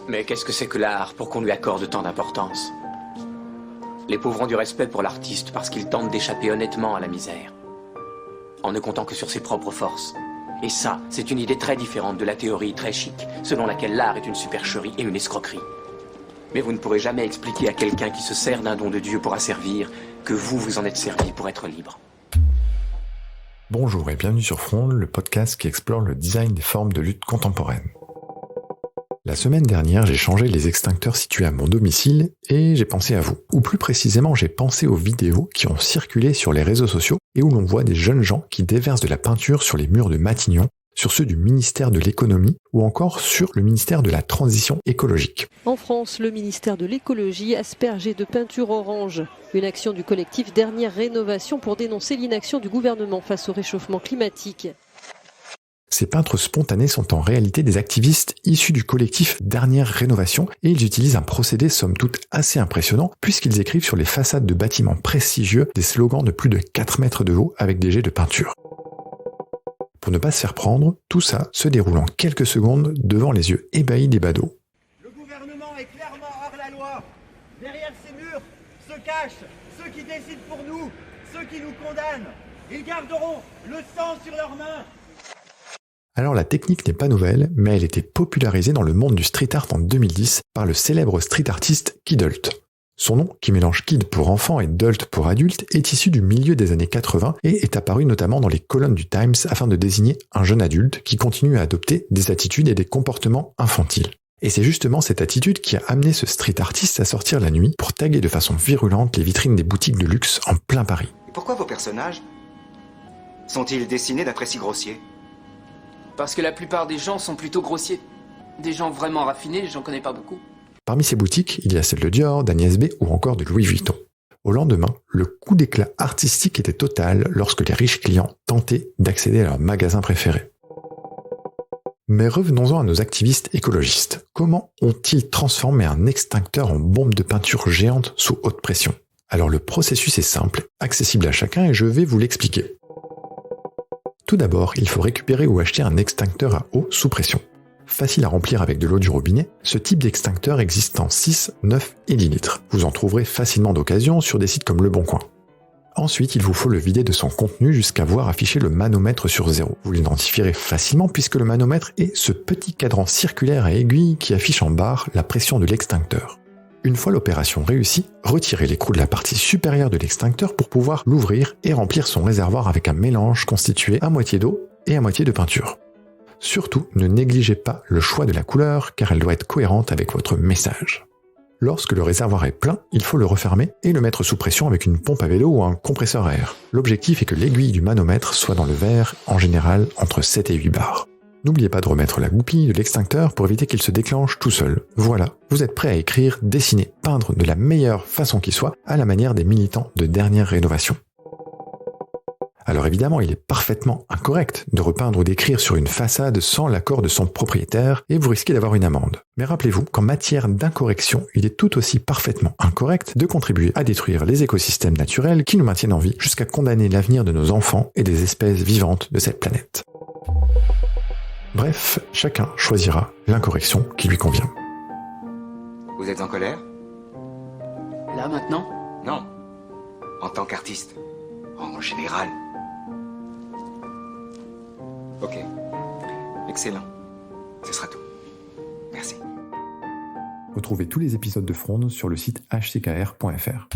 Mais qu'est-ce que c'est que l'art pour qu'on lui accorde tant d'importance? Les pauvres ont du respect pour l'artiste parce qu'il tente d'échapper honnêtement à la misère, en ne comptant que sur ses propres forces. Et ça, c'est une idée très différente de la théorie très chic, selon laquelle l'art est une supercherie et une escroquerie. Mais vous ne pourrez jamais expliquer à quelqu'un qui se sert d'un don de Dieu pour asservir que vous en êtes servi pour être libre. Bonjour et bienvenue sur Fronde, le podcast qui explore le design des formes de lutte contemporaine. La semaine dernière, j'ai changé les extincteurs situés à mon domicile et j'ai pensé à vous. Ou plus précisément, j'ai pensé aux vidéos qui ont circulé sur les réseaux sociaux et où l'on voit des jeunes gens qui déversent de la peinture sur les murs de Matignon, sur ceux du ministère de l'économie ou encore sur le ministère de la transition écologique. En France, le ministère de l'écologie aspergé de peinture orange. Une action du collectif Dernière Rénovation pour dénoncer l'inaction du gouvernement face au réchauffement climatique. Ces peintres spontanés sont en réalité des activistes issus du collectif Dernière Rénovation et ils utilisent un procédé somme toute assez impressionnant puisqu'ils écrivent sur les façades de bâtiments prestigieux des slogans de plus de 4 mètres de haut avec des jets de peinture. Pour ne pas se faire prendre, tout ça se déroule en quelques secondes devant les yeux ébahis des badauds. Le gouvernement est clairement hors la loi. Derrière ces murs se cachent ceux qui décident pour nous, ceux qui nous condamnent. Ils garderont le sang sur leurs mains. Alors la technique n'est pas nouvelle, mais elle était popularisée dans le monde du street art en 2010 par le célèbre street artiste Kidult. Son nom, qui mélange kid pour enfant et dult pour adulte, est issu du milieu des années 80 et est apparu notamment dans les colonnes du Times afin de désigner un jeune adulte qui continue à adopter des attitudes et des comportements infantiles. Et c'est justement cette attitude qui a amené ce street artiste à sortir la nuit pour taguer de façon virulente les vitrines des boutiques de luxe en plein Paris. Et pourquoi vos personnages sont-ils dessinés d'après si grossiers ? Parce que la plupart des gens sont plutôt grossiers. Des gens vraiment raffinés, j'en connais pas beaucoup. Parmi ces boutiques, il y a celle de Dior, d'Agnès B ou encore de Louis Vuitton. Au lendemain, le coup d'éclat artistique était total lorsque les riches clients tentaient d'accéder à leur magasin préféré. Mais revenons-en à nos activistes écologistes. Comment ont-ils transformé un extincteur en bombe de peinture géante sous haute pression ? Alors le processus est simple, accessible à chacun et je vais vous l'expliquer. Tout d'abord, il faut récupérer ou acheter un extincteur à eau sous pression. Facile à remplir avec de l'eau du robinet, ce type d'extincteur existe en 6, 9 et 10 litres. Vous en trouverez facilement d'occasion sur des sites comme Le Bon Coin. Ensuite, il vous faut le vider de son contenu jusqu'à voir afficher le manomètre sur 0. Vous l'identifierez facilement puisque le manomètre est ce petit cadran circulaire à aiguille qui affiche en barre la pression de l'extincteur. Une fois l'opération réussie, retirez l'écrou de la partie supérieure de l'extincteur pour pouvoir l'ouvrir et remplir son réservoir avec un mélange constitué à moitié d'eau et à moitié de peinture. Surtout, ne négligez pas le choix de la couleur car elle doit être cohérente avec votre message. Lorsque le réservoir est plein, il faut le refermer et le mettre sous pression avec une pompe à vélo ou un compresseur à air. L'objectif est que l'aiguille du manomètre soit dans le verre, en général entre 7 et 8 bars. N'oubliez pas de remettre la goupille de l'extincteur pour éviter qu'il se déclenche tout seul. Voilà, vous êtes prêt à écrire, dessiner, peindre de la meilleure façon qui soit, à la manière des militants de Dernière Rénovation. Alors évidemment, il est parfaitement incorrect de repeindre ou d'écrire sur une façade sans l'accord de son propriétaire et vous risquez d'avoir une amende. Mais rappelez-vous qu'en matière d'incorrection, il est tout aussi parfaitement incorrect de contribuer à détruire les écosystèmes naturels qui nous maintiennent en vie jusqu'à condamner l'avenir de nos enfants et des espèces vivantes de cette planète. Bref, chacun choisira l'incorrection qui lui convient. Vous êtes en colère ? Là, maintenant ? Non. En tant qu'artiste. En général. Ok. Excellent. Ce sera tout. Merci. Retrouvez tous les épisodes de Fronde sur le site hckr.fr.